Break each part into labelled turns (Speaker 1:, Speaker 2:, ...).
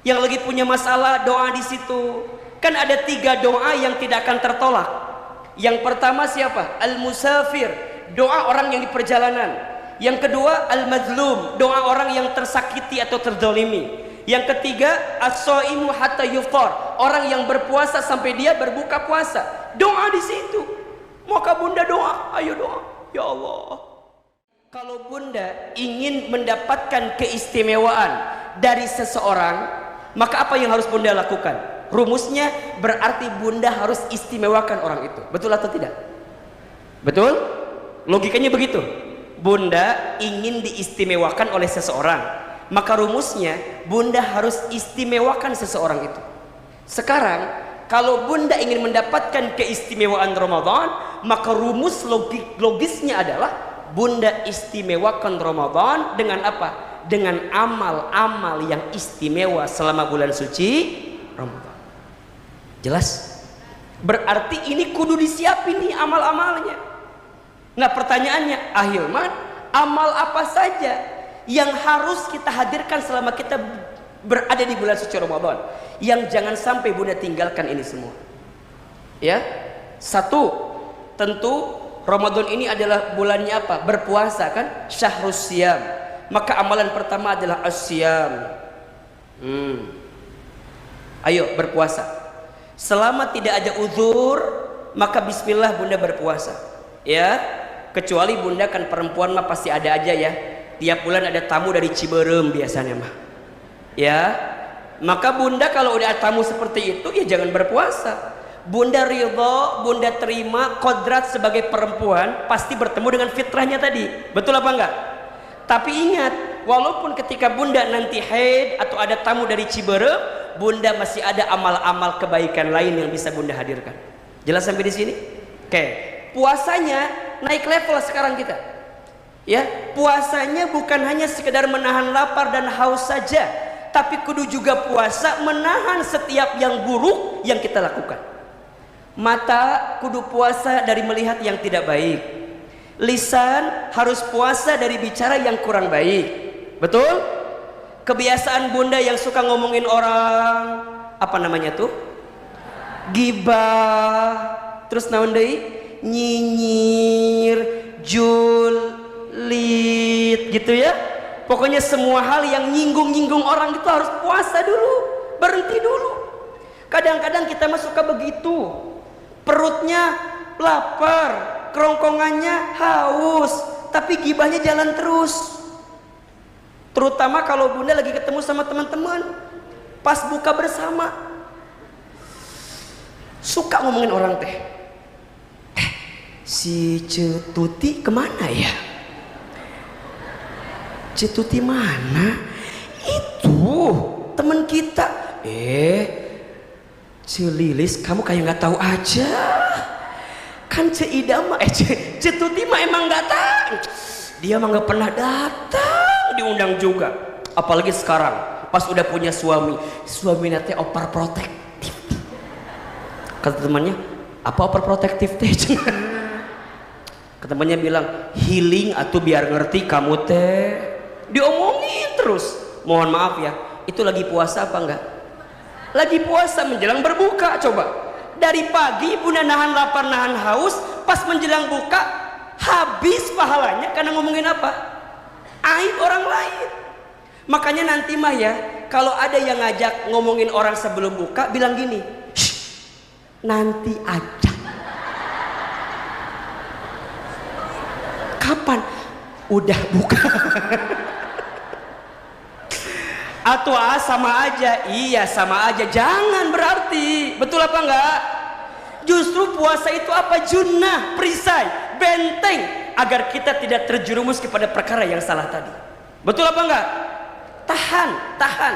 Speaker 1: yang lagi punya masalah doa di situ. Kan ada 3 doa yang tidak akan tertolak. Yang pertama siapa? Al-musafir, doa orang yang di perjalanan. Yang kedua al-mazlum, doa orang yang tersakiti atau terzalimi. Yang ketiga as-shaimu hatta yuftar, orang yang berpuasa sampai dia berbuka puasa. Doa di situ. Maka bunda doa, ayo doa. Ya Allah. Kalau bunda ingin mendapatkan keistimewaan dari seseorang, maka apa yang harus bunda lakukan? Rumusnya berarti bunda harus istimewakan orang itu. Betul atau tidak? Betul? Logikanya begitu. Bunda ingin diistimewakan oleh seseorang, maka rumusnya bunda harus istimewakan seseorang itu. Sekarang kalau bunda ingin mendapatkan keistimewaan Ramadan, maka rumus logisnya adalah bunda istimewakan Ramadan dengan apa? Dengan amal-amal yang istimewa selama bulan suci Ramadan. Jelas? Berarti ini kudu disiapin nih amal-amalnya. Nah pertanyaannya, Ahilman, amal apa saja yang harus kita hadirkan selama kita berada di bulan suci Ramadan, yang jangan sampai bunda tinggalkan ini semua? Ya, satu, tentu Ramadan ini adalah bulannya apa? Berpuasa kan? Syahrus Siyam. Maka amalan pertama adalah as-siyam. Ayo berpuasa. Selama tidak ada uzur, maka bismillah bunda berpuasa. Ya, kecuali bunda kan perempuan mah pasti ada aja ya. Tiap bulan ada tamu dari Ciberem biasanya mah. Ya, maka bunda kalau udah tamu seperti itu ya jangan berpuasa. Bunda ridho, bunda terima kodrat sebagai perempuan pasti bertemu dengan fitrahnya tadi. Betul apa enggak? Tapi ingat, walaupun ketika bunda nanti haid atau ada tamu dari Ciberem, bunda masih ada amal-amal kebaikan lain yang bisa bunda hadirkan. Jelas sampai di sini? Oke. Puasanya naik level sekarang kita. Ya, puasanya bukan hanya sekedar menahan lapar dan haus saja, tapi kudu juga puasa menahan setiap yang buruk yang kita lakukan. Mata kudu puasa dari melihat yang tidak baik. Lisan harus puasa dari bicara yang kurang baik. Betul? Kebiasaan bunda yang suka ngomongin orang, apa namanya tuh? Gibah. Terus naon deui? Nyinyir, julid gitu ya. Pokoknya semua hal yang nyinggung-nyinggung orang itu harus puasa dulu, berhenti dulu. Kadang-kadang kita mah suka begitu. Perutnya lapar, kerongkongannya haus, tapi gibahnya jalan terus. Terutama kalau bunda lagi ketemu sama teman-teman, pas buka bersama, suka ngomongin orang teh. Si Cetuti kemana ya? Cetuti mana? Itu teman kita. Celilis, kamu kayak nggak tahu aja. Kan Ceida mah, Cetuti mah emang nggak tahu. Dia mah nggak pernah datang, diundang juga. Apalagi sekarang, pas udah punya suami nanti opar protektif. Kata temannya, apa opar protektif teh? Kata temannya bilang, healing atau biar ngerti kamu teh. Diomongin terus. Mohon maaf ya, itu lagi puasa apa enggak? Lagi puasa menjelang berbuka. Coba dari pagi bunda nahan lapar nahan haus, pas menjelang buka habis pahalanya karena ngomongin apa? Aib orang lain. Makanya nanti mah ya, kalau ada yang ngajak ngomongin orang sebelum buka, bilang gini, nanti aja. Kapan? Udah buka. Atau sama aja. Iya sama aja. Jangan berarti. Betul apa enggak? Justru puasa itu apa? Junnah, perisai, benteng agar kita tidak terjerumus kepada perkara yang salah tadi. Betul apa enggak? Tahan.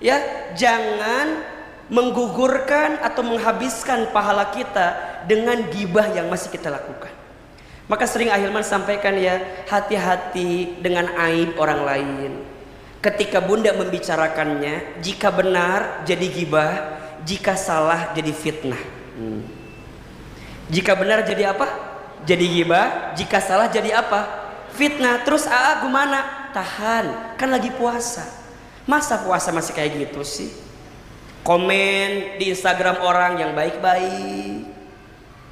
Speaker 1: Ya, jangan menggugurkan atau menghabiskan pahala kita dengan gibah yang masih kita lakukan. Maka sering Ahilman sampaikan ya, hati-hati dengan aib orang lain. Ketika bunda membicarakannya, jika benar jadi gibah, jika salah jadi fitnah. Jika benar jadi apa? Jadi gibah. Jika salah jadi apa? Fitnah. Terus gimana? Tahan, kan lagi puasa. Masa puasa masih kayak gitu sih? Komen di Instagram orang yang baik-baik,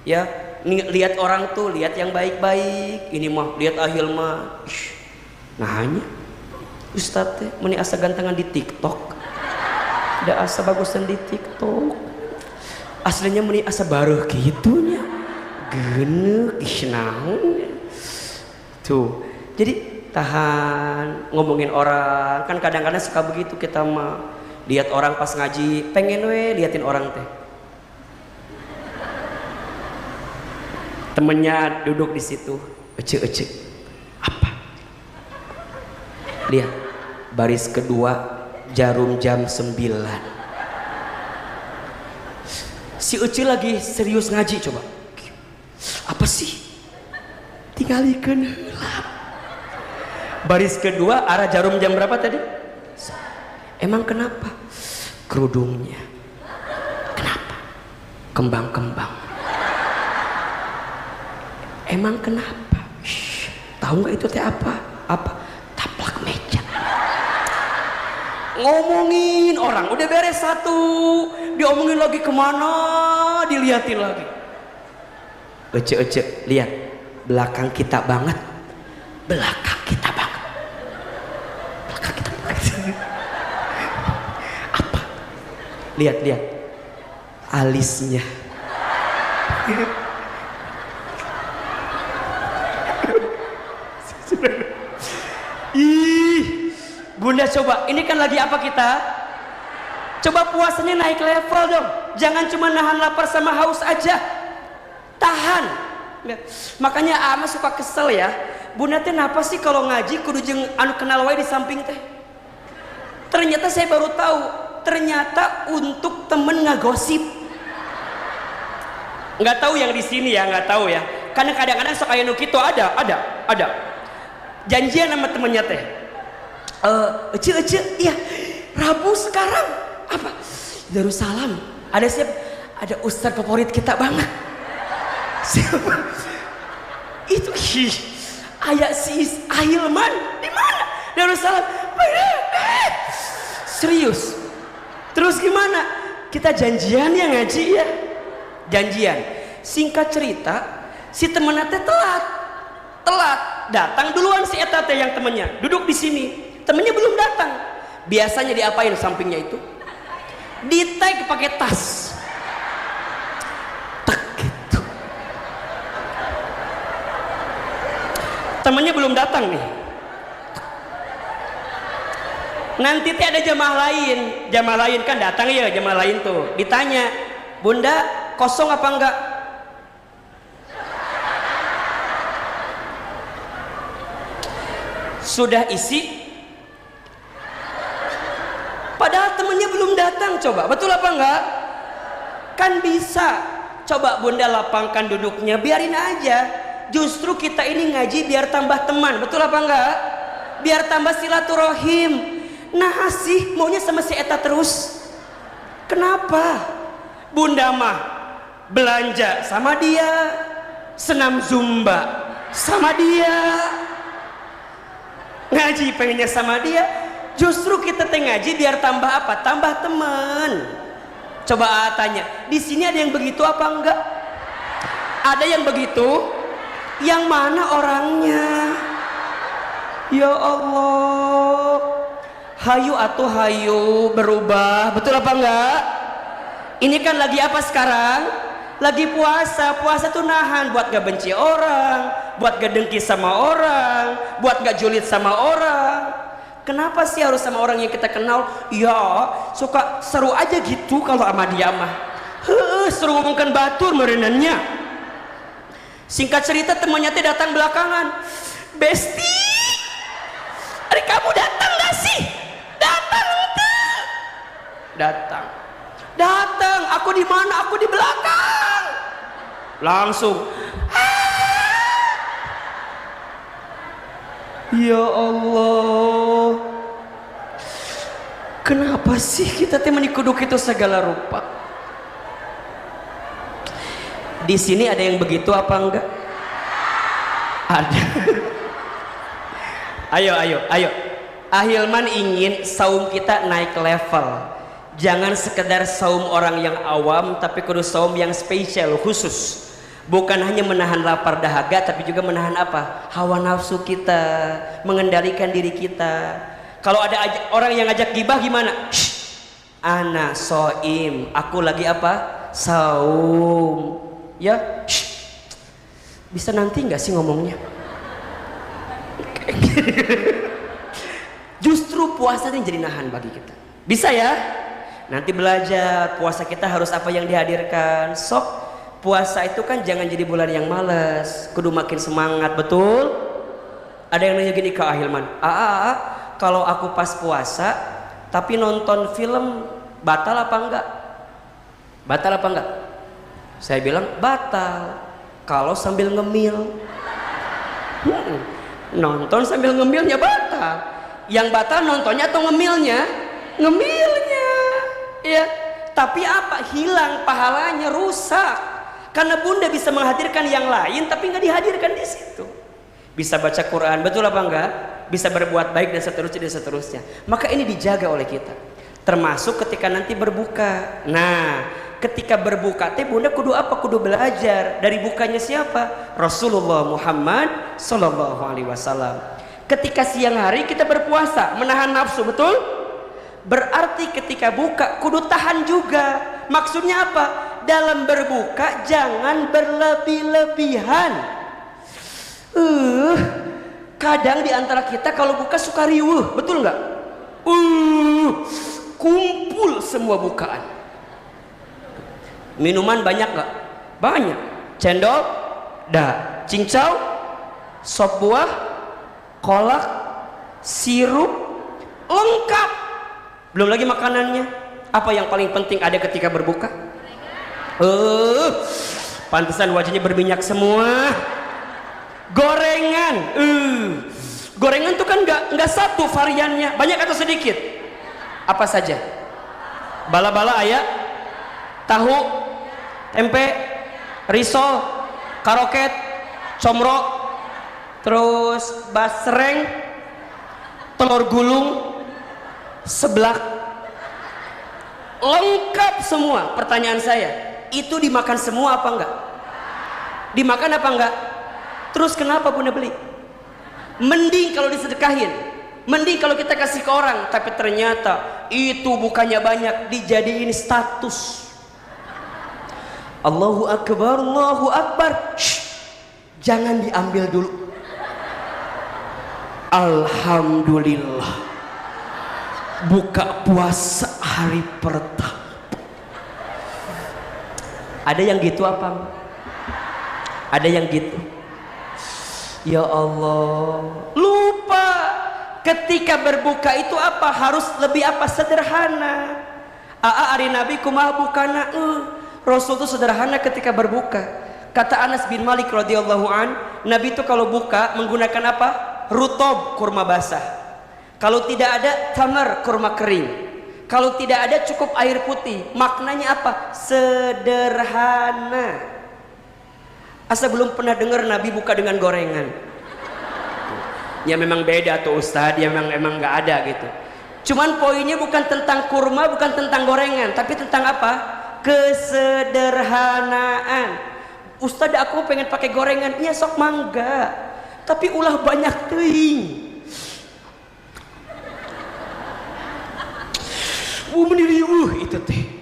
Speaker 1: ya, lihat orang tuh, lihat yang baik-baik. Ini mah lihat Ahil mah, nah hanya Ustadz teh meni asa gantangan di TikTok, ada asa bagusan di TikTok, aslinya meni asa baru gitunya, genek isnaun tuh. Jadi tahan ngomongin orang, kan kadang-kadang suka begitu kita mah. Lihat orang pas ngaji, pengen liatin orang teh. Temennya duduk di situ, ece apa? Lihat baris kedua, jarum jam 9. Si ece lagi serius ngaji, coba. Apa sih? Tinggalikan heula. Baris kedua arah jarum jam berapa tadi? Emang kenapa? Kerudungnya. Kenapa? Kembang-kembang. Emang kenapa? Tahu nggak itu teh apa? Apa? Taplak meja. Ngomongin orang udah beres satu, diomongin lagi kemana? Diliatin lagi. Ece lihat belakang kita banget. Belakang kita banget. Belakang kita banget. Apa? Lihat alisnya. Ih, Bunda coba, ini kan lagi apa kita? Coba puasanya naik level dong. Jangan cuma nahan lapar sama haus aja. Tahan. Makanya ama suka kesel ya. Bunda teh napa sih kalau ngaji kudu jeung anu kenal wae di samping teh. Ternyata saya baru tahu, ternyata untuk temen ngagosip. Nggak tahu yang di sini ya, nggak tahu ya. Karena kadang-kadang sok aya nu kitu ada. Janjian sama temennya teh. Ece, iya. Rabu sekarang apa? Darussalam. Ada siapa? Ada ustadz favorit kita banget. Siapa? Itu ayah si Ahilman di mana? Darussalam. Serius. Terus gimana? Kita janjian ya ngaji ya. Janjian. Singkat cerita, si temennya teh telat datang duluan si eta teh yang temennya duduk di sini. Temennya belum datang. Biasanya diapain sampingnya itu? Di tag pakai tas. Tak gitu. Temennya belum datang nih. Nanti teh ada jamaah lain kan datang ya, jamaah lain tuh. Ditanya, "Bunda, kosong apa enggak?" Sudah isi. Padahal temennya belum datang. Coba betul apa enggak? Kan bisa. Coba Bunda lapangkan duduknya, biarin aja. Justru kita ini ngaji biar tambah teman, betul apa enggak? Biar tambah silaturahim. Nah sih maunya sama si eta terus. Kenapa? Bunda mah belanja sama dia, senam zumba sama dia, ngaji pengennya sama dia. Justru kita teh ngaji biar tambah apa? Tambah teman. Coba tanya, di sini ada yang begitu apa enggak? Ada yang begitu? Yang mana orangnya? Ya Allah. Hayu atau hayu berubah, betul apa enggak? Ini kan lagi apa sekarang? Lagi puasa. Puasa tuh nahan buat gak benci orang, buat gak dengki sama orang, buat gak julid sama orang. Kenapa sih harus sama orang yang kita kenal? Ya suka seru aja gitu kalau sama dia mah. Seru ngomongkan batur merenannya. Singkat cerita temannya teh datang belakangan. Besti, hari kamu datang gak sih? Datang. Aku di mana? Aku di belakang. Langsung. Ya Allah. Kenapa sih kita teh menikuduk itu segala rupa? Di sini ada yang begitu apa enggak? Ada. Ayo. Ahilman ingin saum kita naik level. Jangan sekedar saum orang yang awam, tapi kudu saum yang spesial, khusus. Bukan hanya menahan lapar dahaga, tapi juga menahan apa? Hawa nafsu kita, mengendalikan diri kita. Kalau ada orang yang ngajak gibah gimana? Shh, ana soim, aku lagi apa? Saum. Ya, shh. Bisa nanti nggak sih ngomongnya? Justru puasa ini jadi nahan bagi kita. Bisa ya? Nanti belajar puasa kita harus apa yang dihadirkan. Sok puasa itu kan jangan jadi bulan yang malas, kudu makin semangat, betul? Ada yang nanya gini ke Ahilman, kalau aku pas puasa tapi nonton film batal apa enggak? Batal apa enggak? Saya bilang batal kalau sambil ngemil. Nonton sambil ngemilnya batal. Yang batal nontonnya atau ngemilnya? Ngemilnya. Ya. Tapi apa? Hilang pahalanya, rusak. Karena bunda bisa menghadirkan yang lain tapi nggak dihadirkan di situ. Bisa baca Quran, betul apa enggak? Bisa berbuat baik dan seterusnya. Maka ini dijaga oleh kita. Termasuk ketika nanti berbuka. Nah, ketika berbuka teh bunda kudu apa? Kudu belajar dari bukanya siapa? Rasulullah Muhammad sallallahu alaihi wasallam. Ketika siang hari kita berpuasa, menahan nafsu, betul? Berarti ketika buka kudu tahan juga. Maksudnya apa? Dalam berbuka jangan berlebih-lebihan. Kadang diantara kita kalau buka suka riuh, betul nggak? Kumpul semua bukaan. Minuman banyak nggak? Banyak. Cendol, dah. Cincau, sop buah, kolak, sirup, lengkap. Belum lagi makanannya. Apa yang paling penting ada ketika berbuka? Pantesan wajahnya berminyak semua. Gorengan. Gorengan tuh kan nggak satu variannya, banyak atau sedikit? Apa saja? Bala-bala ayam, tahu, tempe, risol, karoket, comro, terus basreng, telur gulung, seblak, lengkap semua. Pertanyaan saya, itu dimakan semua apa enggak? Dimakan apa enggak? Terus kenapa bunda beli? Mending kalau disedekahin, mending kalau kita kasih ke orang. Tapi ternyata itu bukannya banyak, dijadiin status. Allahu Akbar, Allahu Akbar. Jangan diambil dulu. Alhamdulillah, buka puasa hari pertama. Ada yang gitu apa? Ada yang gitu. Ya Allah, lupa ketika berbuka itu apa? Harus lebih apa? Sederhana. Ari Nabi kumaha bukana? Rasul itu sederhana ketika berbuka. Kata Anas bin Malik radhiyallahu an, Nabi itu kalau buka menggunakan apa? Rutob, kurma basah. Kalau tidak ada tamar, kurma kering. Kalau tidak ada cukup air putih. Maknanya apa? Sederhana. Asa belum pernah dengar Nabi buka dengan gorengan. Ya memang beda tuh Ustadz, ya memang nggak ada gitu. Cuman poinnya bukan tentang kurma, bukan tentang gorengan, tapi tentang apa? Kesederhanaan. Ustadz aku pengen pakai gorengan, ya sok mangga. Tapi ulah banyak teuing. Itu teh.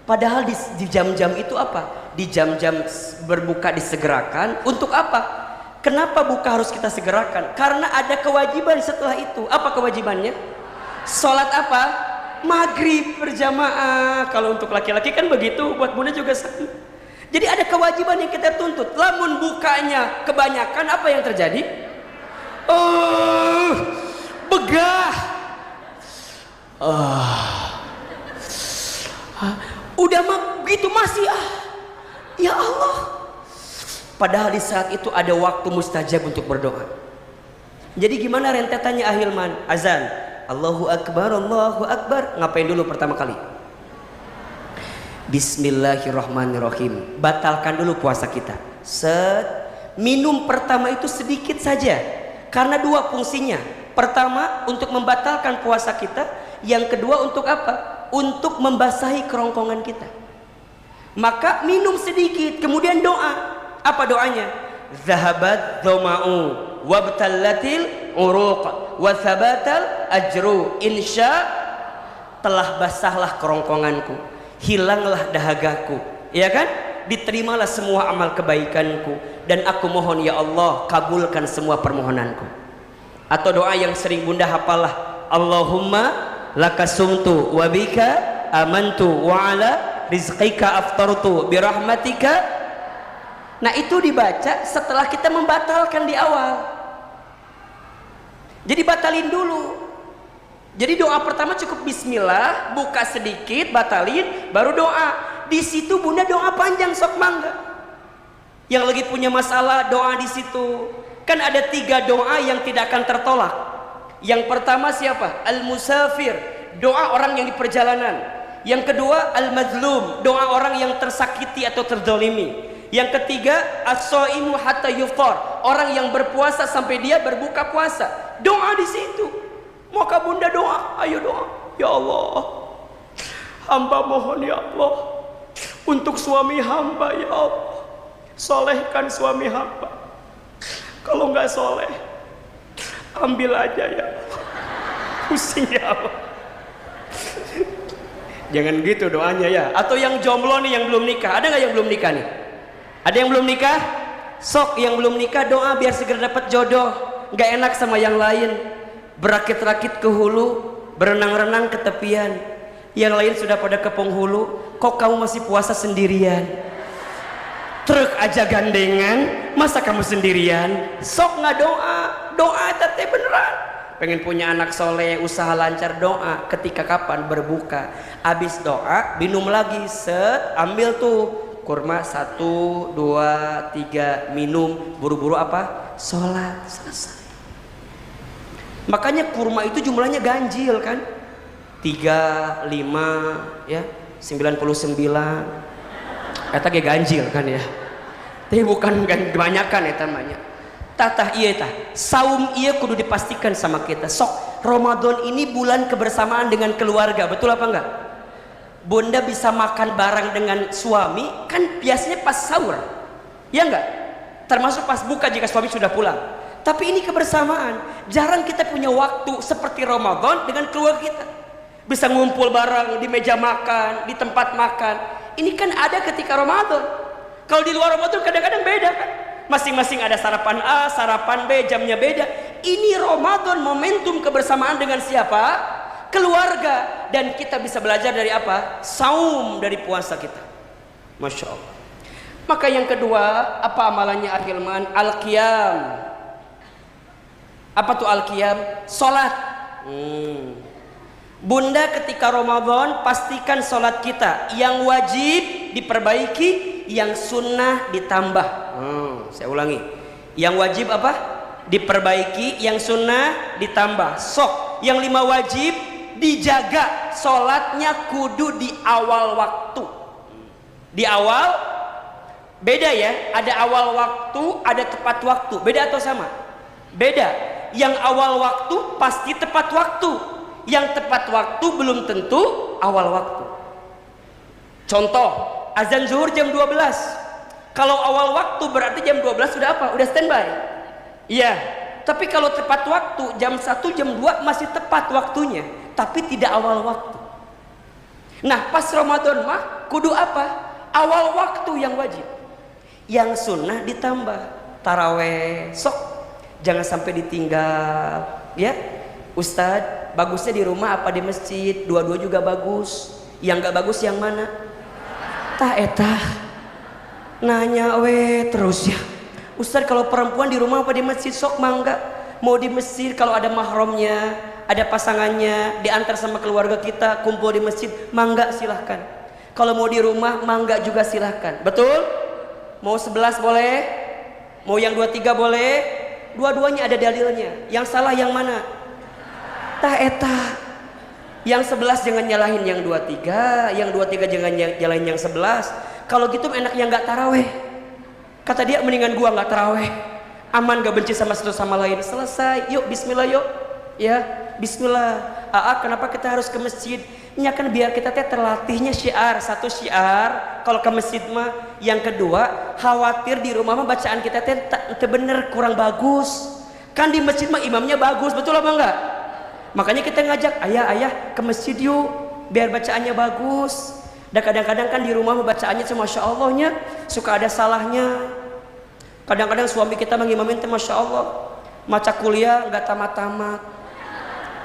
Speaker 1: Padahal di jam-jam itu apa? Di jam-jam berbuka disegerakan. Untuk apa? Kenapa buka harus kita segerakan? Karena ada kewajiban setelah itu. Apa kewajibannya? Sholat apa? Maghrib berjamaah. Kalau untuk laki-laki kan begitu, buat bunda juga sama. Jadi ada kewajiban yang kita tuntut. Lamun bukanya kebanyakan, apa yang terjadi? Begah. Udah mah begitu masih ya Allah. Padahal di saat itu ada waktu mustajab untuk berdoa. Jadi gimana rentetannya Ahilman? Azan, Allahu Akbar, Allahu Akbar. Ngapain dulu pertama kali? Bismillahirrahmanirrahim. Batalkan dulu puasa kita. Minum pertama itu sedikit saja. Karena dua fungsinya. Pertama, untuk membatalkan puasa kita. Yang kedua, untuk apa? Untuk membasahi kerongkongan kita. Maka minum sedikit, kemudian doa. Apa doanya? Zahabat dhama'u wabtallatil uruq wa thabatal ajru insya telah basahlah kerongkonganku, hilanglah dahagaku, ya kan? Diterimalah semua amal kebaikanku, dan aku mohon ya Allah kabulkan semua permohonanku. Atau doa yang sering bunda hafalah, Allahumma lakasumtu wa bika amantu wa ala rizqika aftartu birahmatika. Nah itu dibaca setelah kita membatalkan di awal. Jadi batalin dulu. Jadi doa pertama cukup bismillah, buka sedikit, batalin, baru doa. Di situ bunda doa panjang sok mangga. Yang lagi punya masalah doa di situ. Kan ada 3 doa yang tidak akan tertolak. Yang pertama siapa? Al-musafir, doa orang yang di perjalanan. Yang kedua al-mazlum, doa orang yang tersakiti atau terzalimi. Yang ketiga as-shaimu hatta yuftar, orang yang berpuasa sampai dia berbuka puasa. Doa di situ. Maka bunda doa, ayo doa. Ya Allah, hamba mohon ya Allah untuk suami hamba ya Allah, solehkan suami hamba. Kalau nggak soleh, ambil aja ya Allah. Pusing ya Allah. Jangan gitu doanya ya. Atau yang jomblo nih, yang belum nikah, ada nggak yang belum nikah nih? Ada yang belum nikah? Sok yang belum nikah doa biar segera dapat jodoh. Nggak enak sama yang lain. Berakit-rakit ke hulu, berenang-renang ke tepian. Yang lain sudah pada ke penghulu, kok kamu masih puasa sendirian? Truk aja gandengan, masa kamu sendirian? Sok nggak doa, doa tete beneran. Pengen punya anak soleh, usaha lancar, doa. Ketika kapan berbuka, habis doa minum lagi, set ambil tuh kurma 1, 2, 3 minum, buru-buru apa? Sholat, selesai. Makanya kurma itu jumlahnya ganjil kan? 3, 5, ya 99. Kata kayak ganjil kan ya. Tapi bukan kebanyakan ya namanya. Tatah iya tah. Saum iya kudu dipastikan sama kita. Sok Ramadan ini bulan kebersamaan dengan keluarga, betul apa enggak? Bunda bisa makan bareng dengan suami kan biasanya pas sahur, ya enggak? Termasuk pas buka jika suami sudah pulang. Tapi ini kebersamaan. Jarang kita punya waktu seperti Ramadan dengan keluarga kita. Bisa ngumpul bareng di meja makan, di tempat makan. Ini kan ada ketika Ramadan. Kalau di luar Ramadan kadang-kadang beda kan. Masing-masing ada sarapan A, sarapan B, jamnya beda. Ini Ramadan, momentum kebersamaan dengan siapa? Keluarga. Dan kita bisa belajar dari apa? Saum, dari puasa kita. Masya Allah. Maka yang kedua, apa amalannya Al-Hilman? Al-Qiyam. Apa tuh Al-Qiyam? Salat. Bunda ketika Ramadan pastikan salat kita yang wajib diperbaiki, yang sunnah ditambah. Saya ulangi. Yang wajib apa? Diperbaiki, yang sunnah ditambah. Sok, yang 5 wajib dijaga, sholatnya kudu di awal waktu. Di awal beda ya, ada awal waktu, ada tepat waktu. Beda atau sama? Beda. Yang awal waktu pasti tepat waktu, yang tepat waktu belum tentu awal waktu. Contoh, azan zuhur jam 12. Kalau awal waktu berarti jam 12 sudah apa? Udah standby. Iya. Tapi kalau tepat waktu jam 1, jam 2 masih tepat waktunya, tapi tidak awal waktu. Nah pas Ramadan mah kudu apa? Awal waktu yang wajib, yang sunnah ditambah. Taraweh sok jangan sampai ditinggal ya. Ustadz, bagusnya di rumah apa di masjid? Dua-dua juga bagus. Yang gak bagus yang mana? Tah etah nanya we terus ya. Ustadz, kalau perempuan di rumah apa di masjid? Sok mangga. Mau di masjid kalau ada mahramnya, ada pasangannya, diantar sama keluarga kita, kumpul di masjid, mangga silahkan. Kalau mau di rumah, mangga juga silahkan. Betul? Mau 11 boleh, mau yang 23 boleh. Dua-duanya ada dalilnya. Yang salah yang mana? Tah etah. Yang 11 jangan nyalahin yang 23, yang 23 jangan nyalahin yang 11. Kalau gitu enak yang gak taraweh. Kata dia, mendingan gua nggak taraweh, aman, gak benci sama satu sama lain. Selesai, yuk bismillah yuk. ya bismillah. Kenapa kita harus ke masjid? Ini kan biar kita terlatihnya syiar. Satu syiar kalau ke masjid mah. Yang kedua khawatir di rumah mah bacaan kita bener kurang bagus. Kan di masjid mah imamnya bagus, betul apa enggak? Makanya kita ngajak ayah ke masjid yuk biar bacaannya bagus. Dan kadang-kadang kan di rumah mah bacaannya masya Allahnya suka ada salahnya. Kadang-kadang suami kita mengimamin masya Allah maca kuliah nggak tamat-tamat,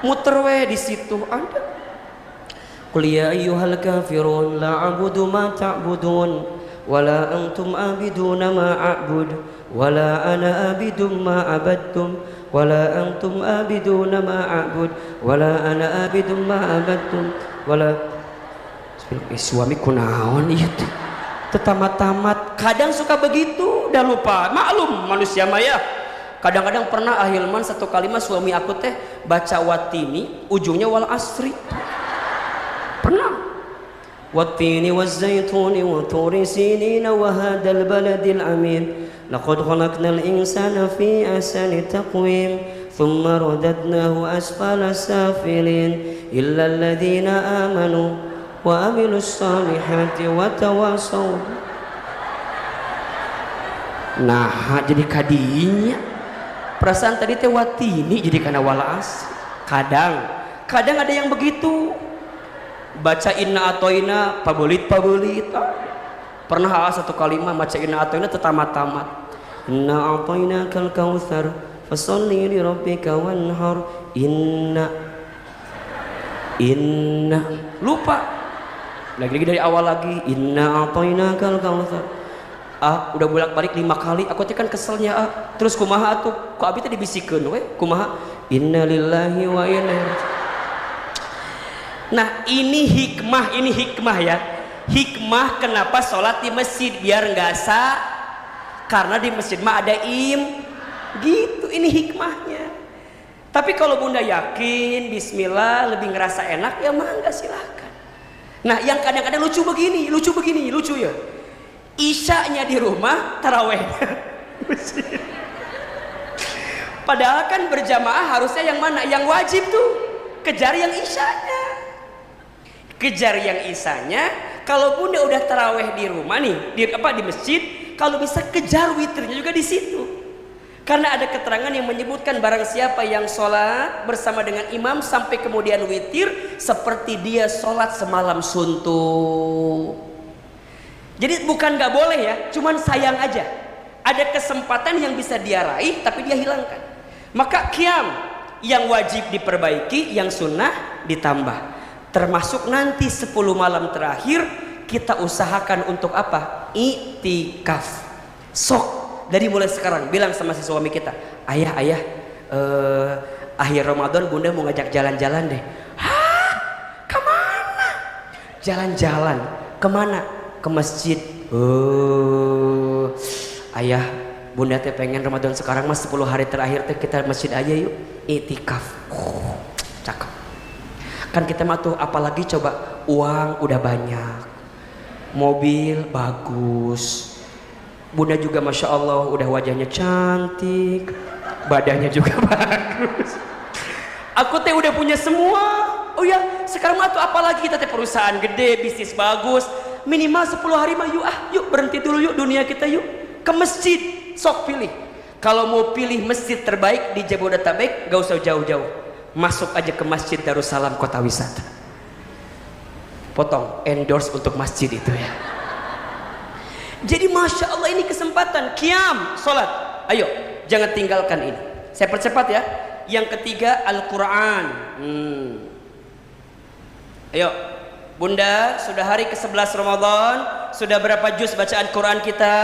Speaker 1: muter di situ ada. Qul ya ayyuhal kafirun la a'budu ma ta'budun wala antum abiduna ma a'bud wala ana abidum ma abadtum wala antum abiduna ma a'bud wala ana abidum ma abadtum wala. Suami kunaon ieu teh tamat-tamat. Kadang suka begitu udah lupa, maklum manusia maya. Kadang-kadang pernah ahilman satu kalimat suami aku teh baca watini ujungnya wal asri. Pernah. Wattini waz-zaituni wa turi sinina wa hadzal baladil amin. Laqad khalaqnal insana fi ahsani taqwim. Thumma radadnahu asfala safilin. Illa alladhina amanu wa amilus salihati wa tawasaw. Nah, jadi kadinya. Perasaan tadi teh watini jadi kana walas. Kadang ada yang begitu. Baca inna atoina pabulit. Pernah satu kalimat baca inna atoina tamat-tamat. Inna atoina kal kautsar fasholli li rabbika wanhar. Inna lupa. Lagi dari awal lagi. Inna atoina kal kautsar. Udah bolak-balik 5 kali. Aku teh kan keselnya terus kumaha atuh? Ku abi teh dibisikeun we, kumaha? Inna lillahi wa inna ilaihi. Nah ini hikmah ya. Hikmah kenapa sholat di masjid biar nggak sah, karena di masjid mah ada gitu. Ini hikmahnya. Tapi kalau bunda yakin bismillah lebih ngerasa enak ya mangga silahkan. Nah yang kadang-kadang lucu begini ya. Isyanya di rumah, tarawehnya padahal kan berjamaah harusnya yang mana? Yang wajib tuh kejar yang isyanya. Kejar yang isanya. Kalau bunda udah taraweh di rumah nih, di masjid, kalau bisa kejar witirnya juga di situ. Karena ada keterangan yang menyebutkan barang siapa yang sholat bersama dengan imam sampai kemudian witir, seperti dia sholat semalam suntuk. Jadi bukan nggak boleh ya, cuman sayang aja. Ada kesempatan yang bisa dia raih, tapi dia hilangkan. Maka qiyam yang wajib diperbaiki, yang sunnah ditambah. Termasuk nanti 10 malam terakhir kita usahakan untuk apa? I'tikaf. Sok dari mulai sekarang bilang sama si suami kita, ayah akhir Ramadan bunda mau ngajak jalan-jalan deh. Hah? Kemana? Jalan-jalan. Kemana? Ke masjid. Ayah bunda teh pengen Ramadan sekarang mas 10 hari terakhir teh kita masjid aja yuk. I'tikaf. Cakep. Kan kita mah tuh apalagi coba uang udah banyak, mobil bagus, bunda juga masya Allah udah wajahnya cantik, badannya juga bagus. Aku teh udah punya semua. Oh ya sekarang mah tuh apalagi kita teh perusahaan gede, bisnis bagus, minimal 10 hari mah yuk berhenti dulu yuk dunia kita yuk ke masjid. Sok pilih. Kalau mau pilih masjid terbaik di Jabodetabek gak usah jauh-jauh. Masuk aja ke Masjid Darussalam Kota Wisata. Potong endorse untuk masjid itu ya. Jadi masya Allah ini kesempatan qiyam sholat. Ayo jangan tinggalkan ini. Saya percepat ya. Yang ketiga Al-Quran. Ayo bunda, sudah hari ke-11 Ramadan. Sudah berapa juz bacaan Quran kita?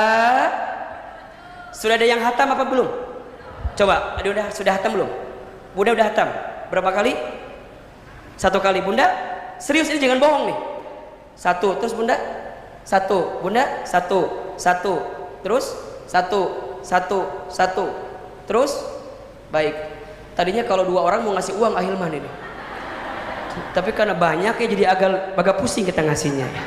Speaker 1: Sudah ada yang hatam apa belum? Coba, sudah hatam belum? Bunda udah hatam? Berapa kali? 1 kali. Bunda serius ini jangan bohong nih. 1 terus bunda 1 bunda 1 terus 1 terus baik. Tadinya kalau 2 orang mau ngasih uang ahilman ini, tapi karena banyak ya jadi agak pusing kita ngasihnya ya.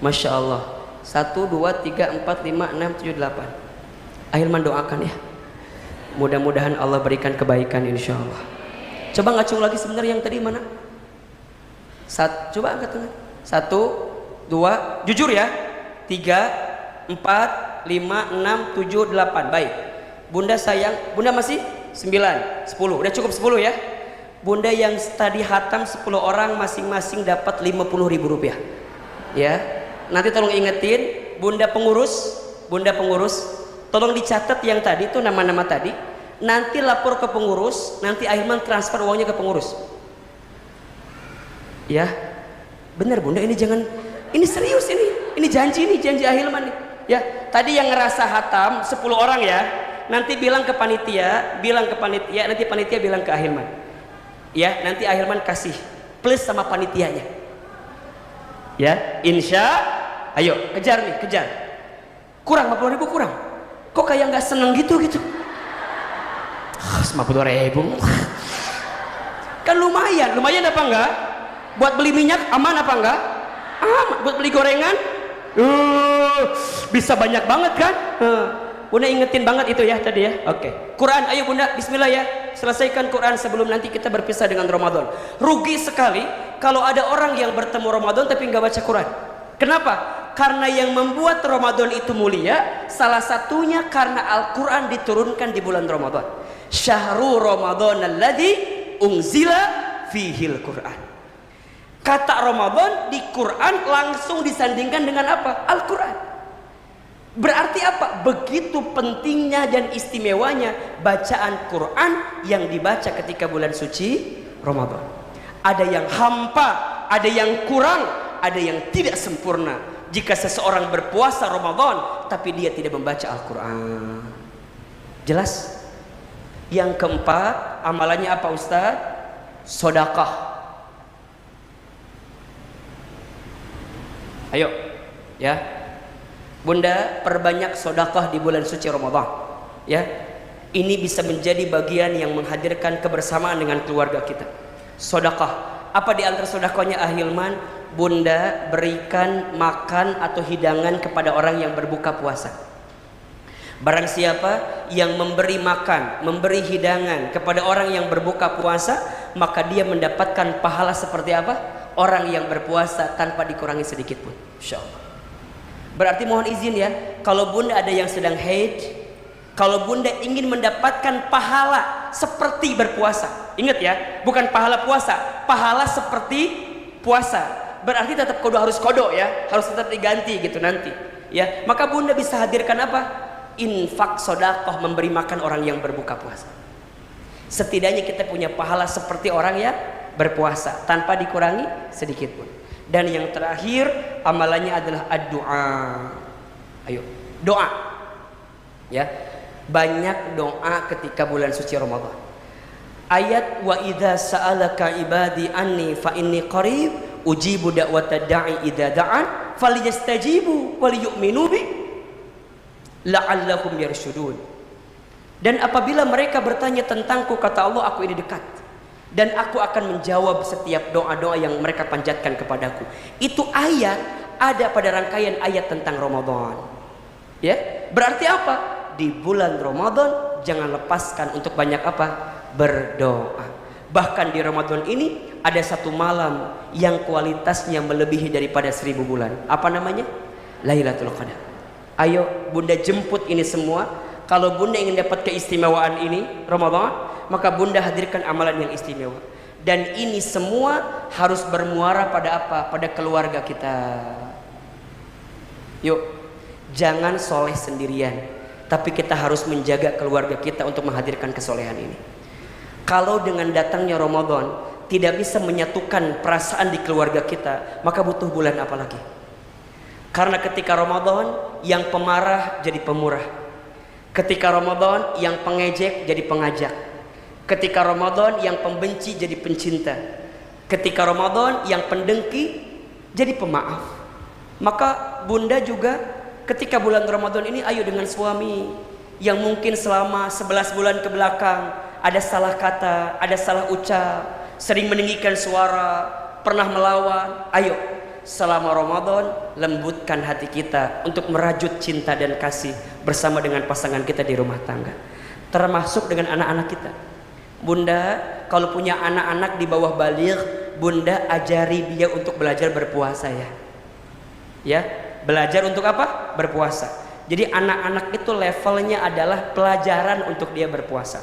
Speaker 1: Masya Allah. 1 2 3 4 5 6 7 8. Ahilman doakan ya. Mudah-mudahan Allah berikan kebaikan insya Allah. Coba ngacung lagi sebenarnya yang tadi mana? Coba angkat tangan. 1, 2, jujur ya. 3, 4, 5, 6, 7, 8. Baik. Bunda sayang, Bunda masih 9, 10. Udah cukup 10 ya. Bunda yang tadi hatam 10 orang masing-masing dapat 50.000 rupiah. Ya. Nanti tolong ingetin, Bunda pengurus, tolong dicatat yang tadi itu nama-nama tadi. Nanti lapor ke pengurus, nanti Ahilman transfer uangnya ke pengurus. Ya. Benar Bunda, ini jangan, ini serius ini janji Ahilman nih. Ya, tadi yang ngerasa hatam 10 orang ya. Nanti bilang ke panitia, nanti panitia bilang ke Ahilman. Ya, nanti Ahilman kasih plus sama panitianya. Ya, insya, ayo kejar nih, kejar. Kurang 50.000 kurang. Kok kayak nggak seneng gitu? 50.000. Kan lumayan apa enggak? Buat beli minyak aman apa enggak? Aman. Buat beli gorengan, bisa banyak banget kan? Bunda ingetin banget itu ya tadi ya. Oke. Quran, ayo Bunda, bismillah ya. Selesaikan Quran sebelum nanti kita berpisah dengan Ramadan. Rugi sekali kalau ada orang yang bertemu Ramadan tapi nggak baca Quran. Kenapa? Karena yang membuat Ramadan itu mulia, salah satunya karena Al-Quran diturunkan di bulan Ramadan. Syahrul Ramadan alladzi unzila fihil Quran. Kata Ramadan di Quran langsung disandingkan dengan apa? Al-Quran. Berarti apa? Begitu pentingnya dan istimewanya bacaan Quran yang dibaca ketika bulan suci Ramadan. Ada yang hampa, ada yang kurang, ada yang tidak sempurna. Jika seseorang berpuasa Ramadan tapi dia tidak membaca Al-Quran. Jelas? Yang keempat, amalannya apa Ustaz? Sedekah. Ayo, ya. Bunda, perbanyak sedekah di bulan suci Ramadan. Ya. Ini bisa menjadi bagian yang menghadirkan kebersamaan dengan keluarga kita. Sedekah. Apa di antara sedekahnya Ahilman? Bunda berikan makan atau hidangan kepada orang yang berbuka puasa. Barang siapa yang memberi makan, memberi hidangan kepada orang yang berbuka puasa, maka dia mendapatkan pahala seperti apa? Orang yang berpuasa tanpa dikurangi sedikit pun. Insyaallah. Berarti mohon izin ya, kalau Bunda ada yang sedang haid, kalau Bunda ingin mendapatkan pahala seperti berpuasa, ingat ya, bukan pahala puasa, pahala seperti puasa. Berarti tetap kudu harus kodok ya, harus tetap diganti gitu nanti. Ya, maka Bunda bisa hadirkan apa? Infak sedekah, memberi makan orang yang berbuka puasa. Setidaknya kita punya pahala seperti orang yang berpuasa tanpa dikurangi sedikit pun. Dan yang terakhir amalannya adalah ad-doa. Ayo, doa. Ya. Banyak doa ketika bulan suci Ramadan. Ayat wa idza sa'alaka ibadi anni fa inni qarib ujibu da'watad da'i idza da'an falyastajibu walyu'minu bi la'allahum yarshudun. Dan apabila mereka bertanya tentangku, kata Allah, aku ini dekat. Dan aku akan menjawab setiap doa-doa yang mereka panjatkan kepadaku. Itu ayat ada pada rangkaian ayat tentang Ramadan. Ya, berarti apa? Di bulan Ramadan jangan lepaskan untuk banyak apa? Berdoa. Bahkan di Ramadan ini ada satu malam yang kualitasnya melebihi daripada 1000 bulan. Apa namanya? Lailatul Qadar. Ayo Bunda jemput ini semua. Kalau Bunda ingin dapat keistimewaan ini Ramadan, maka Bunda hadirkan amalan yang istimewa. Dan ini semua harus bermuara pada apa? Pada keluarga kita. Yuk, jangan soleh sendirian, tapi kita harus menjaga keluarga kita untuk menghadirkan kesolehan ini. Kalau dengan datangnya Ramadan tidak bisa menyatukan perasaan di keluarga kita, maka butuh bulan apa lagi? Karena ketika Ramadan yang pemarah jadi pemurah. Ketika Ramadan yang pengejek jadi pengajak. Ketika Ramadan yang pembenci jadi pencinta. Ketika Ramadan yang pendengki jadi pemaaf. Maka Bunda juga ketika bulan Ramadan ini ayo dengan suami yang mungkin selama 11 bulan ke belakang ada salah kata, ada salah ucap, sering meninggikan suara, pernah melawan. Ayo selama Ramadan lembutkan hati kita untuk merajut cinta dan kasih bersama dengan pasangan kita di rumah tangga. termasuk dengan anak-anak kita. Bunda, kalau punya anak-anak di bawah baligh, Bunda ajari dia untuk belajar berpuasa ya. Ya, belajar untuk apa? Berpuasa. Jadi anak-anak itu levelnya adalah pelajaran untuk dia berpuasa.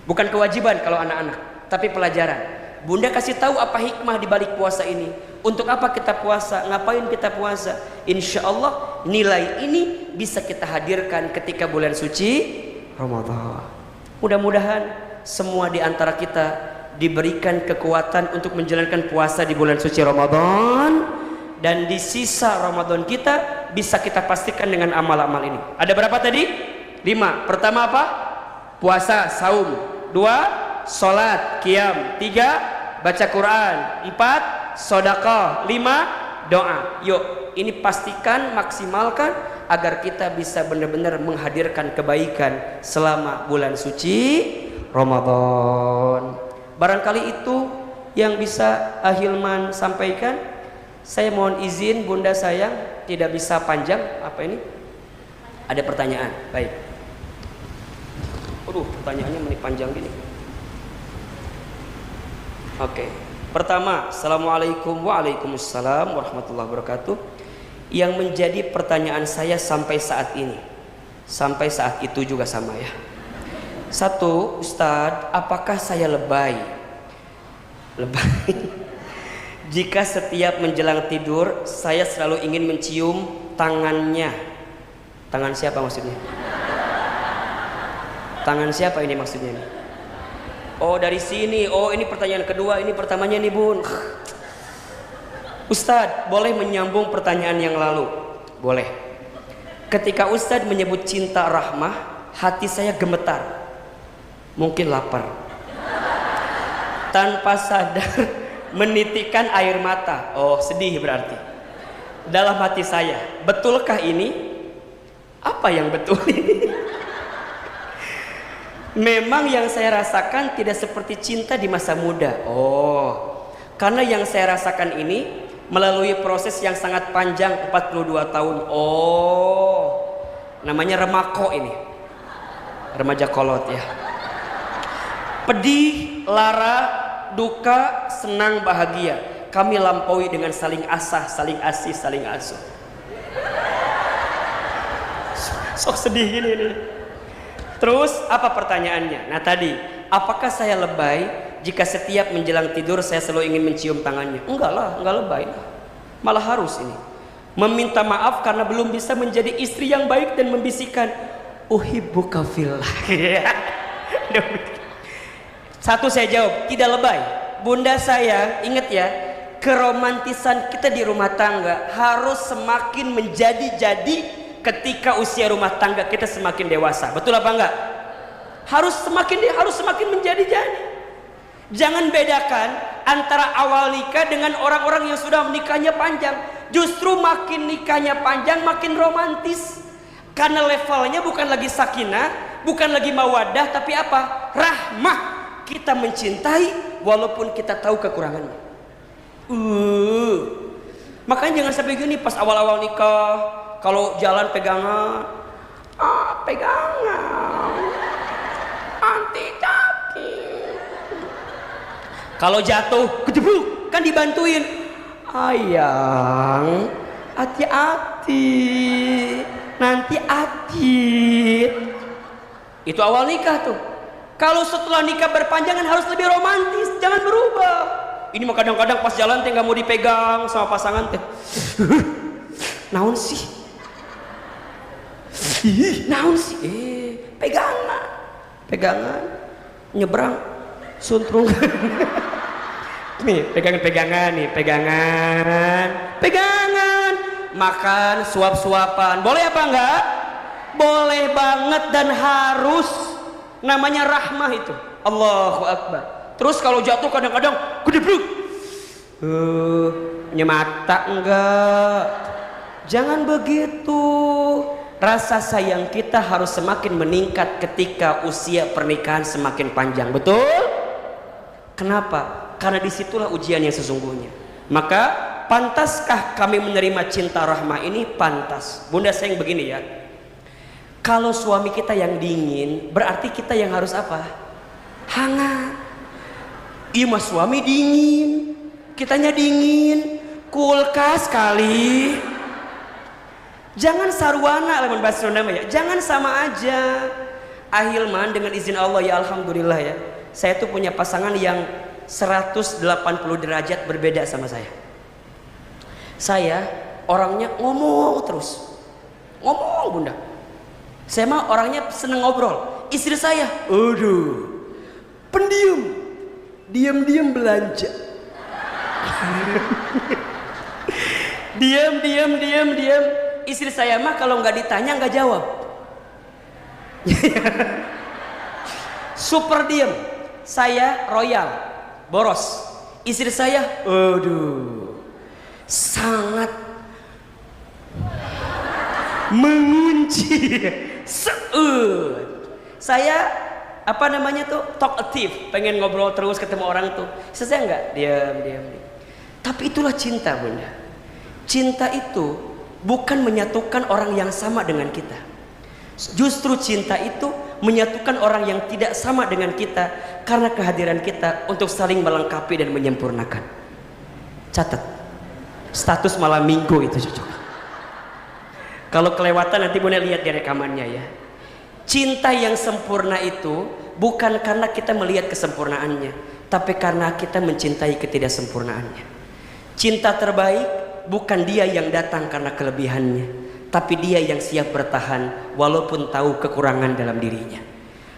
Speaker 1: Bukan kewajiban kalau anak-anak, tapi pelajaran. Bunda kasih tahu apa hikmah di balik puasa ini. Untuk apa kita puasa? Ngapain kita puasa? Insya Allah nilai ini bisa kita hadirkan ketika bulan suci Ramadan. Mudah-mudahan semua di antara kita diberikan kekuatan untuk menjalankan puasa di bulan suci Ramadan, dan di sisa Ramadan kita bisa kita pastikan dengan amal-amal ini. Ada berapa tadi? 5. Pertama apa? Puasa, saum. 2, sholat, qiyam. 3, baca Quran. 4, sedekah. 5, doa. Yuk, ini pastikan, maksimalkan agar kita bisa benar-benar menghadirkan kebaikan selama bulan suci Ramadan. Barangkali itu yang bisa Ahilman sampaikan. Saya mohon izin Bunda sayang, tidak bisa panjang. Apa ini? Ada pertanyaan. Baik. Aduh, pertanyaannya menit panjang gini. Oke. Pertama, Assalamualaikum waalaikumsalam warahmatullahi wabarakatuh. Yang menjadi pertanyaan saya sampai saat ini, sampai saat itu juga sama ya. 1, Ustadz, apakah saya lebay? Lebay. Jika setiap menjelang tidur saya selalu ingin mencium tangannya. Tangan siapa maksudnya? Tangan siapa ini maksudnya nih? Oh, dari sini. Oh, ini pertanyaan kedua. Ini pertamanya nih Bun. Ustadz, boleh menyambung pertanyaan yang lalu? Boleh. Ketika Ustadz menyebut cinta rahmah, hati saya gemetar. Mungkin lapar. Tanpa sadar menitikkan air mata. Oh, sedih berarti. Dalam hati saya, betulkah ini? Apa yang betul ini? Memang yang saya rasakan tidak seperti cinta di masa muda. Oh, karena yang saya rasakan ini melalui proses yang sangat panjang, 42 tahun. Oh, namanya remako ini. Remaja kolot ya. Pedih, lara, duka, senang, bahagia, kami lampaui dengan saling asah, saling asih, saling asuh. Sok sedih gini nih. Terus apa pertanyaannya? Nah tadi, apakah saya lebay jika setiap menjelang tidur saya selalu ingin mencium tangannya? Enggak lah, enggak lebay. Malah harus ini meminta maaf karena belum bisa menjadi istri yang baik dan membisikkan uhibbuka fillah. 1 saya jawab, tidak lebay. Bunda saya, ingat ya, keromantisan kita di rumah tangga harus semakin menjadi-jadi ketika usia rumah tangga kita semakin dewasa. Betul apa enggak? Harus semakin menjadi-jadi. Jangan bedakan antara awal nikah dengan orang-orang yang sudah menikahnya panjang. Justru makin nikahnya panjang makin romantis. Karena levelnya bukan lagi sakinah, bukan lagi mawaddah, tapi apa? Rahmah. Kita mencintai walaupun kita tahu kekurangannya. Makanya jangan sampai gini pas awal-awal nikah, kalau jalan pegangan, pegangan, anti kaki. Kalau jatuh, kejebluk, kan dibantuin. Ayang, hati-hati, nanti adit. Itu awal nikah tuh. Kalau setelah nikah berpanjangan harus lebih romantis, jangan berubah. Ini mah kadang-kadang pas jalan teh nggak mau dipegang sama pasangan teh. Naon sih? Naon sih? Pegangan, nyebrang, suntrung. Nih pegangan nih, pegangan. Makan, suap-suapan, boleh apa enggak? Boleh banget dan harus. Namanya rahmah itu. Allahu Akbar. Terus kalau jatuh kadang-kadang gedebluk. Nyemata enggak. Jangan begitu. Rasa sayang kita harus semakin meningkat ketika usia pernikahan semakin panjang. Betul? Kenapa? Karena disitulah ujian yang sesungguhnya. Maka pantaskah kami menerima cinta rahmah ini? Pantas. Bunda sayang begini ya. Kalau suami kita yang dingin, berarti kita yang harus apa? Hangat. Iya mas suami dingin, kitanya dingin, kulkas kali. Jangan sarwana lamun bahasa Sunda ya. Jangan sama aja. Ahilman dengan izin Allah ya alhamdulillah ya. Saya tuh punya pasangan yang 180 derajat berbeda sama saya. Saya orangnya ngomong terus. Ngomong bunda. Saya mah orangnya seneng ngobrol. Istri saya, aduh, pendiam. Diam-diam belanja. Diam. Istri saya mah kalau nggak ditanya nggak jawab. Super diam. Saya royal, boros. Istri saya, aduh, sangat mengunci. Saya apa namanya tuh talkative, pengen ngobrol terus ketemu orang tuh. Saya enggak, diam. Tapi itulah cinta bunda. Cinta itu bukan menyatukan orang yang sama dengan kita. Justru cinta itu menyatukan orang yang tidak sama dengan kita karena kehadiran kita untuk saling melengkapi dan menyempurnakan. Catat, status malam minggu itu cocok. Kalau kelewatan nanti bunda lihat di rekamannya ya. Cinta yang sempurna itu bukan karena kita melihat kesempurnaannya, tapi karena kita mencintai ketidaksempurnaannya. Cinta terbaik bukan dia yang datang karena kelebihannya, tapi dia yang siap bertahan walaupun tahu kekurangan dalam dirinya.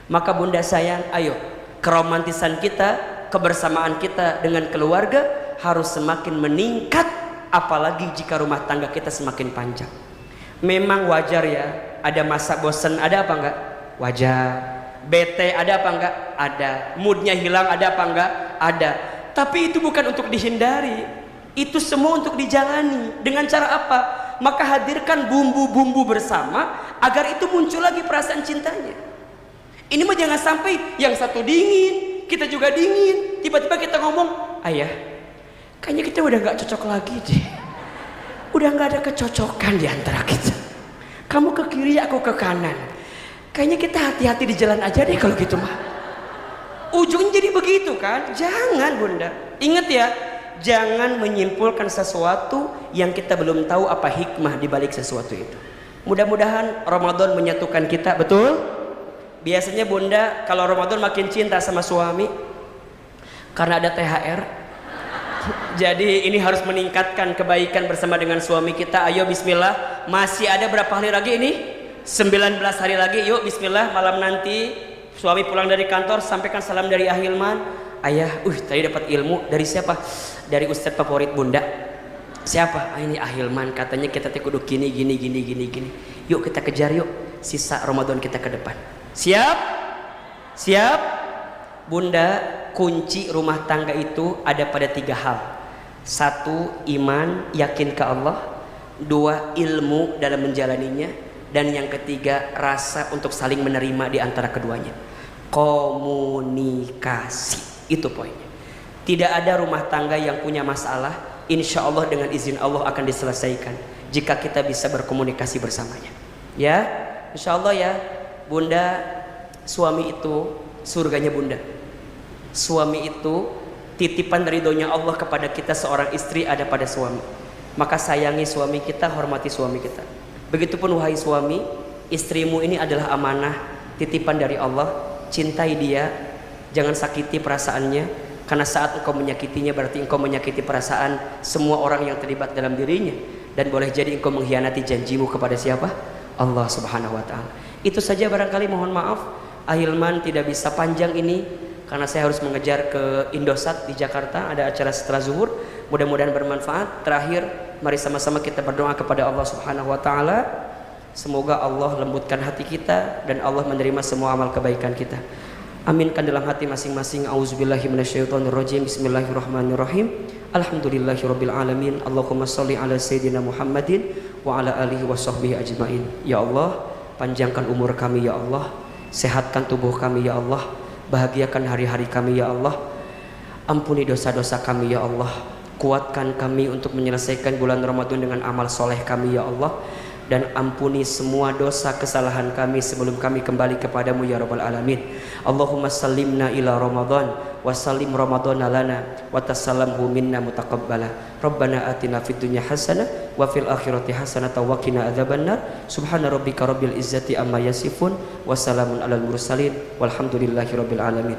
Speaker 1: Maka bunda sayang, ayo keromantisan kita, kebersamaan kita dengan keluarga harus semakin meningkat, apalagi jika rumah tangga kita semakin panjang. Memang wajar ya, ada masa bosan, ada apa enggak? Wajar. Bete ada apa enggak? Ada. Moodnya hilang ada apa enggak? Ada. Tapi itu bukan untuk dihindari, itu semua untuk dijalani. Dengan cara apa? Maka hadirkan bumbu-bumbu bersama agar itu muncul lagi perasaan cintanya. Ini mah jangan sampai yang satu dingin, kita juga dingin, tiba-tiba kita ngomong, ayah kayaknya kita udah gak cocok lagi deh, udah gak ada kecocokan di antara kita, kamu ke kiri aku ke kanan, kayaknya kita hati-hati di jalan aja deh kalau gitu mah. Ujungnya jadi begitu kan? Jangan bunda, ingat ya, jangan menyimpulkan sesuatu yang kita belum tahu apa hikmah di balik sesuatu itu. Mudah-mudahan Ramadan menyatukan kita, betul? Biasanya bunda kalau Ramadan makin cinta sama suami karena ada THR. Jadi ini harus meningkatkan kebaikan bersama dengan suami kita. Ayo bismillah, masih ada berapa hari lagi ini? 19 hari lagi. Yuk bismillah, malam nanti suami pulang dari kantor sampaikan salam dari Ahilman. Ayah, tadi dapat ilmu dari siapa? Dari ustadz favorit bunda. Siapa? Ini Ahilman, katanya kita kudu gini. Yuk kita kejar yuk sisa Ramadan kita ke depan. Siap? Siap? Bunda, kunci rumah tangga itu ada pada 3 hal. 1, iman, yakin ke Allah. 2, ilmu dalam menjalaninya. Dan yang ketiga, rasa untuk saling menerima di antara keduanya. Komunikasi, itu poinnya. Tidak ada rumah tangga yang punya masalah, insya Allah dengan izin Allah akan diselesaikan jika kita bisa berkomunikasi bersamanya. Ya, insya Allah ya. Bunda, suami itu surganya bunda. Suami itu titipan ridhonya Allah kepada kita, seorang istri ada pada suami. Maka sayangi suami kita, hormati suami kita. Begitupun wahai suami, istrimu ini adalah amanah, titipan dari Allah. Cintai dia, jangan sakiti perasaannya, karena saat engkau menyakitinya berarti engkau menyakiti perasaan semua orang yang terlibat dalam dirinya. Dan boleh jadi engkau mengkhianati janjimu kepada siapa? Allah subhanahu wa ta'ala. Itu saja barangkali, mohon maaf Ahilman tidak bisa panjang ini karena saya harus mengejar ke Indosat di Jakarta, ada acara setelah zuhur. Mudah-mudahan bermanfaat. Terakhir, mari sama-sama kita berdoa kepada Allah subhanahu wa ta'ala. Semoga Allah lembutkan hati kita dan Allah menerima semua amal kebaikan kita. Aminkan dalam hati masing-masing. Auzubillahi minasyaitonirrajim. Bismillahirrahmanirrahim. Alhamdulillahirabbil alamin. Allahumma shalli ala sayyidina Muhammadin wa ala alihi washabbihi ajmain. Ya Allah, panjangkan umur kami ya Allah, sehatkan tubuh kami ya Allah, bahagiakan hari-hari kami ya Allah, ampuni dosa-dosa kami ya Allah, kuatkan kami untuk menyelesaikan bulan Ramadan dengan amal soleh kami ya Allah. dan ampuni semua dosa kesalahan kami sebelum kami kembali kepadamu ya rabbal alamin. Allahumma sallimna ila Ramadan wa sallim Ramadana lana wa tasallamhu minna mutaqabbala. Rabbana atina fid dunya hasanah wa fil akhirati hasanah wa qina adzabannar. Subhana rabbika rabbil izzati amma yasifun wa salamun alal mursalin walhamdulillahi rabbil alamin.